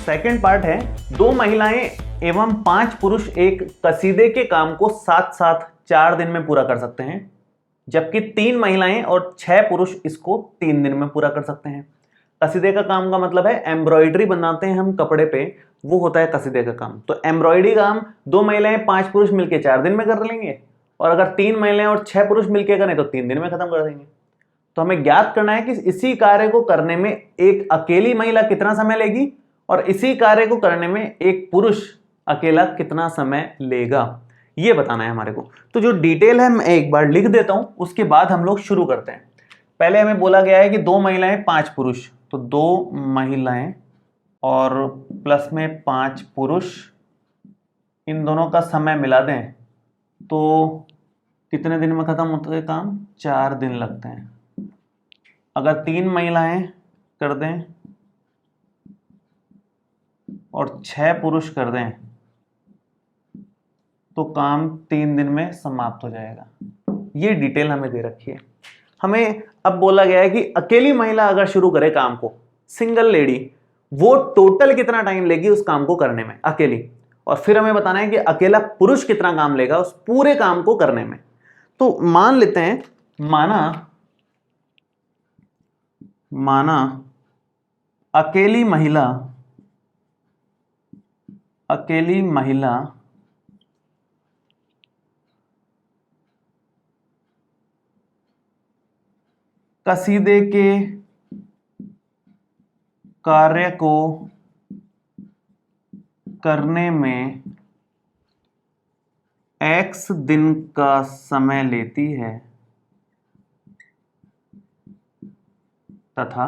Second part है, 2 महिलाएं एवं 5 पुरुष एक कसीदे के काम को साथ साथ 4 दिन में पूरा कर सकते हैं, जबकि 3 महिलाएं और 6 पुरुष इसको 3 दिन में पूरा कर सकते हैं। कसीदे का काम का मतलब है एम्ब्रॉयडरी बनाते हैं हम कपड़े पे, वो होता है कसीदे का काम। तो एम्ब्रॉयडरी काम 2 महिलाएं 5 पुरुष मिलकर 4 दिन में कर लेंगे, और अगर 3 महिलाएं और 6 पुरुष मिलकर करें तो 3 दिन में खत्म कर देंगे। तो हमें ज्ञात करना है कि इसी कार्य को करने में एक अकेली महिला कितना समय लेगी और इसी कार्य को करने में एक पुरुष अकेला कितना समय लेगा, ये बताना है हमारे को। तो जो डिटेल है मैं एक बार लिख देता हूं, उसके बाद हम लोग शुरू करते हैं। पहले हमें बोला गया है कि 2 महिलाएं 5 पुरुष, तो 2 महिलाएं और प्लस में 5 पुरुष, इन दोनों का समय मिला दें तो कितने दिन में खत्म होता है काम? 4 दिन लगते हैं। अगर 3 महिलाएं कर दें और 6 पुरुष कर दें तो काम 3 दिन में समाप्त हो जाएगा। ये डिटेल हमें दे रखी है। हमें अब बोला गया है कि अकेली महिला अगर शुरू करे काम को, सिंगल लेडी, वो टोटल कितना टाइम लेगी उस काम को करने में अकेली, और फिर हमें बताना है कि अकेला पुरुष कितना काम लेगा उस पूरे काम को करने में। तो मान लेते हैं, माना अकेली महिला कसीदे के कार्य को करने में X दिन का समय लेती है तथा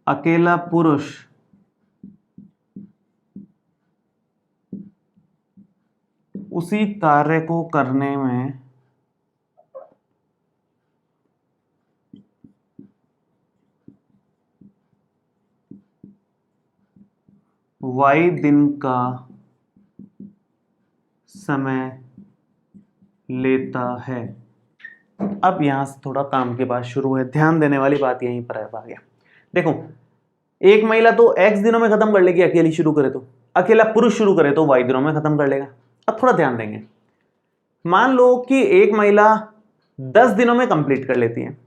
अकेला पुरुष उसी कार्य को करने में Y दिन का समय लेता है। अब यहां से थोड़ा काम के बाद शुरू है, ध्यान देने वाली बात यहीं पर है। आ गया, देखो, एक महिला तो X दिनों में खत्म कर लेगी अकेली शुरू करे तो, अकेला पुरुष शुरू करे तो Y दिनों में खत्म कर लेगा। अब थोड़ा ध्यान देंगे, मान लो कि एक महिला 10 दिनों में कंप्लीट कर लेती है,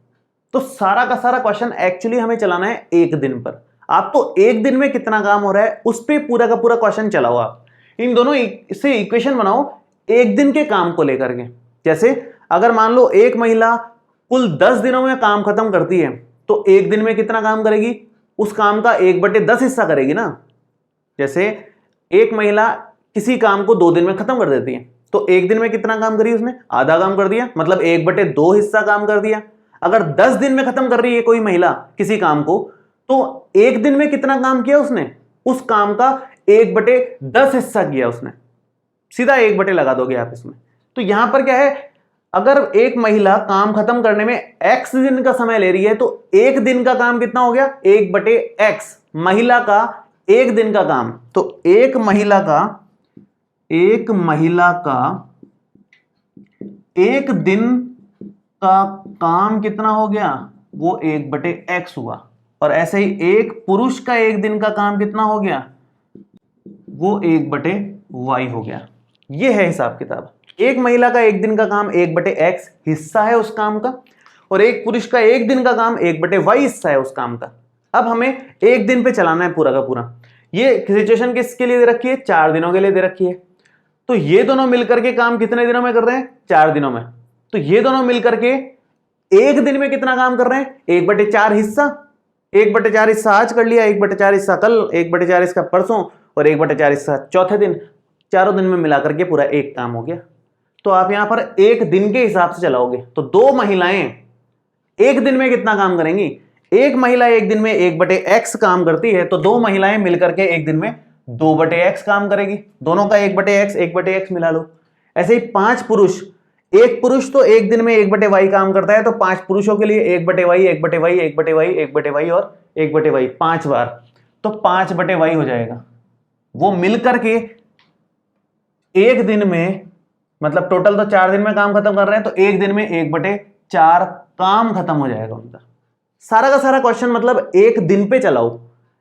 तो सारा का सारा क्वेश्चन एक्चुअली हमें चलाना है 1 दिन पर। आप तो 1 दिन में कितना काम हो रहा है उस पर पूरा का पूरा क्वेश्चन चलाओ। आप इन दोनों से इक्वेशन बनाओ 1 दिन के काम को लेकर के। जैसे अगर मान लो एक महिला कुल 10 दिनों में काम खत्म करती है, तो 1 दिन में कितना काम करेगी? उस काम का 1/10 हिस्सा करेगी ना। जैसे एक महिला किसी काम को 2 दिन में खत्म कर देती है, तो 1 दिन में कितना काम करी उसने? आधा काम कर दिया, मतलब 1/2 हिस्सा काम कर दिया। अगर 10 दिन में खत्म कर रही है कोई महिला किसी काम को, तो 1 दिन में कितना काम किया उसने? उस काम का 1/10 हिस्सा किया उसने। सीधा 1 लगा दोगे आप इसमें। तो यहां पर क्या है, अगर एक महिला काम खत्म करने में X दिन का समय ले रही है, तो 1 दिन का काम कितना हो गया? 1/X, महिला का 1 दिन का काम। तो एक महिला का 1 दिन का काम कितना हो गया? वो 1/X हुआ। और ऐसे ही एक पुरुष का 1 दिन का काम कितना हो गया? वो 1/Y हो गया। ये है हिसाब किताब। एक महिला का 1 दिन का काम 1/X हिस्सा है उस काम का, और एक पुरुष का 1 दिन का काम 1/Y हिस्सा है उस काम का। अब हमें 1 दिन पे चलाना है पूरा का पूरा। ये सिचुएशन किसके लिए दे रखी है? 4 दिनों के लिए दे रखी है। तो ये दोनों मिलकर के काम कितने दिनों में कर रहे हैं? 4 दिनों में। तो ये दोनों मिलकर के 1 दिन में कितना काम कर रहे हैं? 1/4 हिस्सा। 1/4 हिस्सा आज कर लिया, 1/4 हिस्सा कल, 1/4 हिस्सा परसों, और 1/4 हिस्सा चौथे दिन। चारों दिन में मिलाकर के पूरा एक काम हो गया। तो आप यहां पर 1 दिन के हिसाब से चलाओगे तो 2 महिलाएं 1 दिन में कितना काम करेंगी? एक महिला 1 दिन में 1/X काम करती है, तो 2 महिलाएं मिलकर के 1 दिन में 2/X काम करेगी। दोनों का 1/X मिला लो। ऐसे ही 5 पुरुष, एक पुरुष तो 1 दिन में 1/Y काम करता है, तो 5 पुरुषों के लिए 1/Y 1/Y 1/Y 1/Y और 1/Y 5 बार, तो 5/Y हो जाएगा। वो मिलकर के 1 दिन में, मतलब टोटल तो 4 दिन में काम खत्म कर रहे हैं, तो 1 दिन में 1/4 काम खत्म हो जाएगा उनका। सारा का सारा क्वेश्चन मतलब 1 दिन पे चलाओ।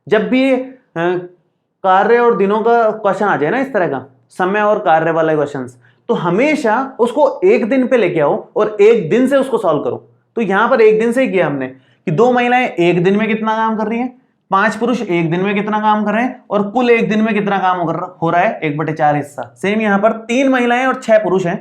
जब भी कार्य और दिनों का क्वेश्चन आ जाए ना इस तरह का, समय और कार्य वाले क्वेश्चंस, तो हमेशा उसको एक दिन पे लेके आओ और एक दिन से उसको सॉल्व करो। तो यहां पर एक दिन से ही किया हमने कि 2 महिलाएं एक दिन में कितना काम कर रही हैं, 5 पुरुष एक दिन में कितना काम कर रहे हैं, और कुल एक दिन में कितना काम हो रहा है 1/4 हिस्सा। सेम यहां पर 3 महिलाएं और 6 पुरुष हैं,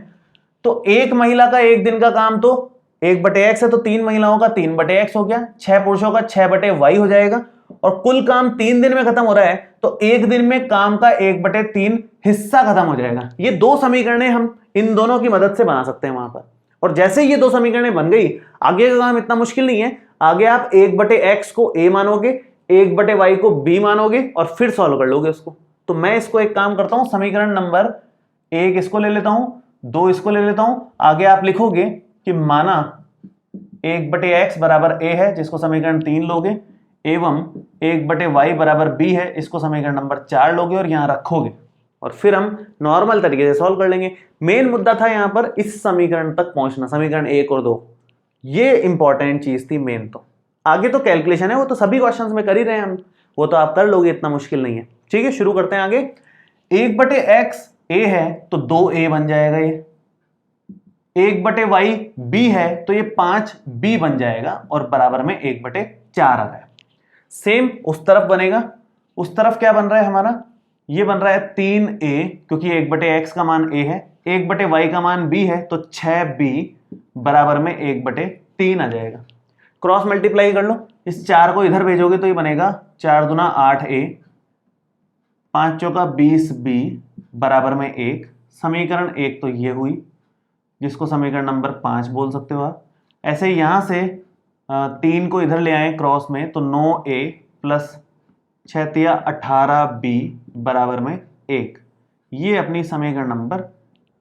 तो एक महिला का एक दिन का काम तो 1/x है, तो 3 महिलाओं का 3/x हो गया, 6 पुरुषों का 6/y हो जाएगा, और कुल काम 3 दिन में खत्म हो रहा है, तो एक दिन में काम का 1/3 हिस्सा खत्म हो जाएगा। ये 2 समीकरणें हम इन दोनों की मदद से बना सकते हैं वहां पर। और जैसे ये 2 समीकरणें बन गई, आगे का काम इतना मुश्किल नहीं है। आगे आप 1/x को a मानोगे, 1/y को b मानोगे, और फिर सॉल्व कर लोगे उसको। तो मैं इसको एक काम करता हूं, समीकरण नंबर 1 इसको ले लेता हूं, 2 इसको ले लेता हूं। आगे आप लिखोगे कि माना 1/x बराबर a है, जिसको समीकरण 3 लोगे, एवं 1/y बराबर b है, इसको समीकरण नंबर 4 लोगे और यहां रखोगे, और फिर हम नॉर्मल तरीके से सॉल्व कर लेंगे। मेन मुद्दा था यहां पर इस समीकरण तक पहुंचना, समीकरण 1 और 2, ये इंपॉर्टेंट चीज थी मेन। तो आगे तो कैलकुलेशन है, वो तो सभी क्वेश्चंस में कर ही रहे हैं हम, वो तो आप कर लोगे, इतना मुश्किल नहीं है। ठीक है, शुरू करते हैं आगे। 1/x a है तो 2a बन जाएगा, ये 1/y b है तो ये 5b बन जाएगा, और बराबर में 1/4 आ रहा है। सेम उस तरफ बनेगा, उस तरफ क्या बन रहा है हमारा, ये बन रहा है 3a, क्योंकि 1/x का मान a है, 1/y का मान b है, तो 6b बराबर में 1/3 आ जाएगा। क्रॉस मल्टीप्लाई कर लो, इस 4 को इधर भेजोगे तो ये बनेगा 4 दूना 8a, 5 चौका 20b बराबर में 1। समीकरण 1 तो ये हुई, जिसको समीकरण नंबर 5 बोल सकते हो आप। ऐसे ही यहां से 3 को इधर ले आए क्रॉस में, तो 9a प्लस 6 18b बराबर में 1, ये अपनी समीकरण नंबर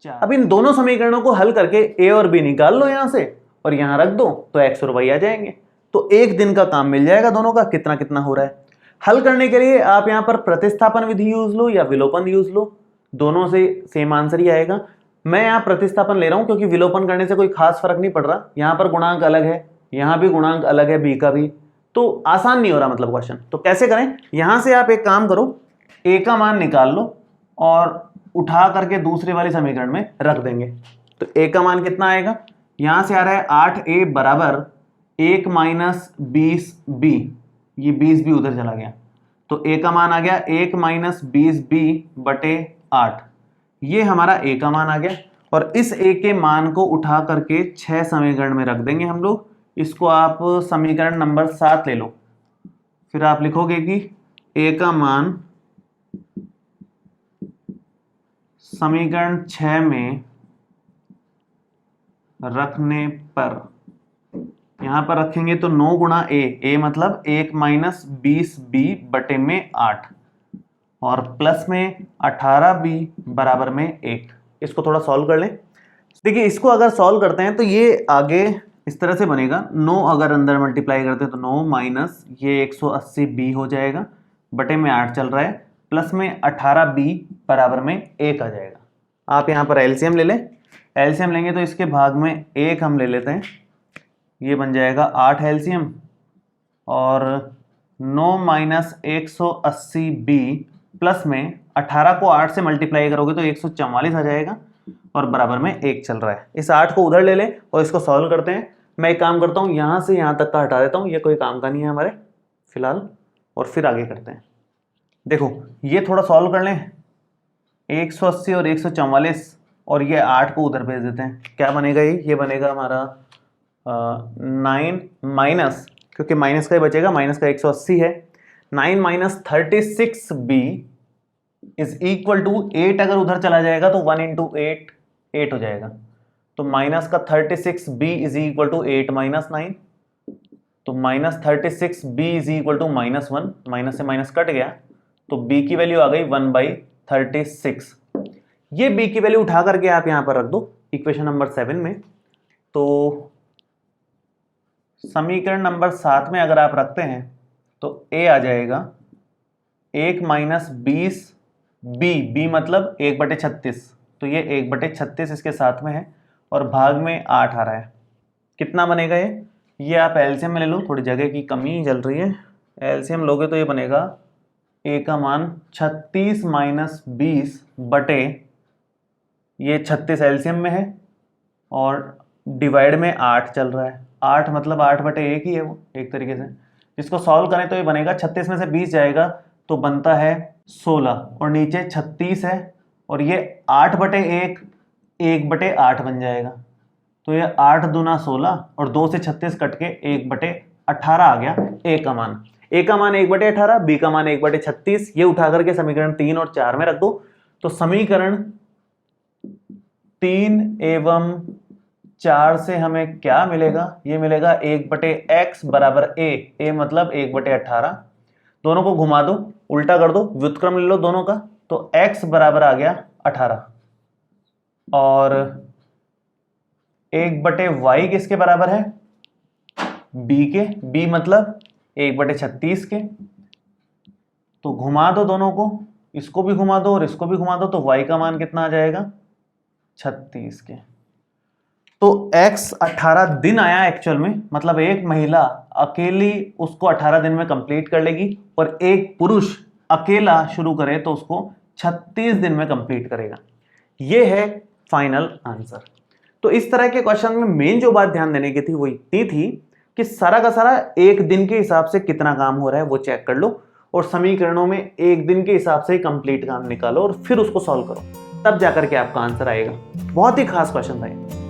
4। अब इन दोनों समीकरणों को हल करके a और b निकाल लो यहां से, और यहां रख दो, तो x और y आ जाएंगे। तो एक दिन का काम मिल जाएगा दोनों का, कितना कितना हो रहा है। हल करने के लिए आप यहां पर प्रतिस्थापन विधि यूज लो या विलोपन यूज लो, दोनों से सेम आंसर ही आएगा। मैं यहां प्रतिस्थापन ले रहा हूं क्योंकि विलोपन करने से कोई खास फर्क नहीं पड़ रहा, यहां पर गुणांक अलग है, यहां भी गुणांक अलग है b का भी, तो आसान नहीं हो रहा मतलब क्वेश्चन। तो कैसे करें, यहां से आप एक काम करो, a का मान निकाल लो और उठा करके दूसरे वाले समीकरण में रख देंगे। तो a का मान कितना आएगा, यहां से आ रहा है 8a बराबर 1 माइनस 20b, ये 20b उधर चला गया, तो a का मान आ गया 1 माइनस 20b बटे 8, ये हमारा a का मान आ गया। और इस a के मान को उठा करके 6 समीकरण में रख देंगे हम लोग। इसको आप समीकरण नंबर 7 ले लो, फिर आप लिखोगे कि a का मान समीकरण 6 में रखने पर, यहां पर रखेंगे तो 9 गुणा a मतलब 1 माइनस 20b बटे में 8, और प्लस में 18b बराबर में 1। इसको थोड़ा सॉल्व कर लें। देखिए इसको अगर सॉल्व करते हैं तो ये आगे इस तरह से बनेगा, 9 अगर अंदर मल्टीप्लाई करते हैं तो 9 माइनस ये 180b हो जाएगा, बटे में 8 चल रहा है, प्लस में 18b बराबर में 1 आ जाएगा। आप यहाँ पर एलसीएम ले लें, एलसीएम लेंगे तो इसके भाग में 1 हम ले लेते हैं, ये बन जाएगा 8 एलसीएम, और 9 माइनस 180b प्लस में 18 को 8 से मल्टीप्लाई करोगे तो 144 आ जाएगा, और बराबर में 1 चल रहा है। इस 8 को उधर ले लें और इसको सॉल्व करते हैं। मैं एक काम करता हूँ, यहाँ से यहाँ तक का हटा देता हूँ, ये कोई काम का नहीं है हमारे फिलहाल, और फिर आगे करते हैं। देखो ये थोड़ा सॉल्व कर लें, 180 और 144, और ये 8 को उधर भेज देते हैं। क्या बनेगा ये बनेगा हमारा 9 माइनस, क्योंकि माइनस का ही बचेगा, माइनस का 180 है, 9 minus 36b is equal to 8, अगर उधर चला जाएगा तो 1 इंटू 8 8 हो जाएगा, तो माइनस का 36b is equal to 8 minus 9, तो minus 36b is equal to -1, minus से माइनस कट गया, तो b की वैल्यू आ गई 1/36। ये b की वैल्यू उठा करके आप यहां पर रख दो इक्वेशन नंबर 7 में। तो समीकरण नंबर 7 में अगर आप रखते हैं तो a आ जाएगा 1 माइनस 20b मतलब 1/36, तो ये 1/36 इसके साथ में है, और भाग में 8 आ रहा है। कितना बनेगा ये आप एलसीएम में ले लो, थोड़ी जगह की कमी चल रही है, एलसीएम लोगे तो ये बनेगा ए का मान 36 माइनस 20 बटे, ये 36 एलसीएम में है और डिवाइड में 8 चल रहा है। 8 मतलब 8 बटे 1 ही है वो एक तरीके से। इसको सॉल्व करें तो ये बनेगा 36 में से 20 जाएगा तो बनता है 16 और नीचे 36 है और ये 8 बटे 1 1 बटे 8 बन जाएगा। तो ये 8 दूना 16 और 2 से 36 कट के 1 बटे 18 आ गया ए का मान। ए का मान 1 बटे 18, बी का मान 1 बटे 36। ये उठा करके समीकरण 3 और 4 में रख दो तो समीकरण 3 एवं 4 से हमें क्या मिलेगा? ये मिलेगा 1 बटे एक्स बराबर ए मतलब 1 बटे 18। दोनों को घुमा दो, उल्टा कर दो, व्युत्क्रम ले लो दोनों का, तो x बराबर आ गया 18 और 1 बटे y किसके बराबर है? b के। b मतलब 1 बटे 36 के। तो घुमा दो दोनों को, इसको भी घुमा दो और इसको भी घुमा दो, तो y का मान कितना आ जाएगा? 36 के। तो x 18 दिन आया एक्चुअल में, मतलब एक महिला अकेली उसको 18 दिन में कंप्लीट कर लेगी और एक पुरुष अकेला शुरू करे तो उसको 36 दिन में कंप्लीट करेगा। ये है फाइनल आंसर। तो इस तरह के क्वेश्चन में मेन जो बात ध्यान देने की थी वो इतनी थी कि सारा का सारा एक दिन के हिसाब से कितना काम हो रहा है वो चेक कर लो और समीकरणों में एक दिन के हिसाब से कंप्लीट काम निकालो और फिर उसको सॉल्व करो, तब जाकर के आपका आंसर आएगा। बहुत ही खास क्वेश्चन था ये।